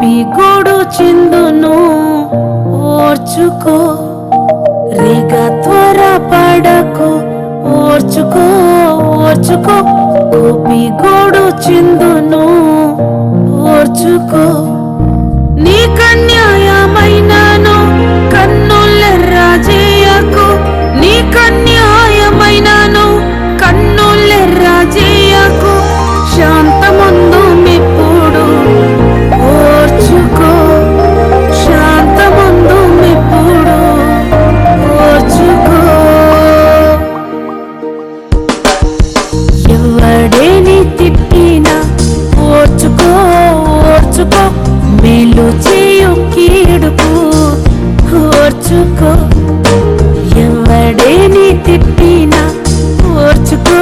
కోపి గోడు చిందును ఓర్చుకో, రేగ త్వర పడకు, ఓర్చుకో ఓర్చుకో, కోపి గోడు చిందును ఓర్చుకో. నీకన్యాయమైనను కన్నులెర్రా చేయకు, నీకన్యాయమైనను కన్నులెర్రా చేయకు, శాంతమందు మిప్పుడు ఓర్చుకో, శాంతమందు మిప్పుడు ఓర్చుకో. ఎవడేని తిట్టినా ఓర్చుకో ఓర్చుకో, మేలు చేయు కీడుకు ఓర్చుకో. ఎవడేని తిట్టినా ఓర్చుకో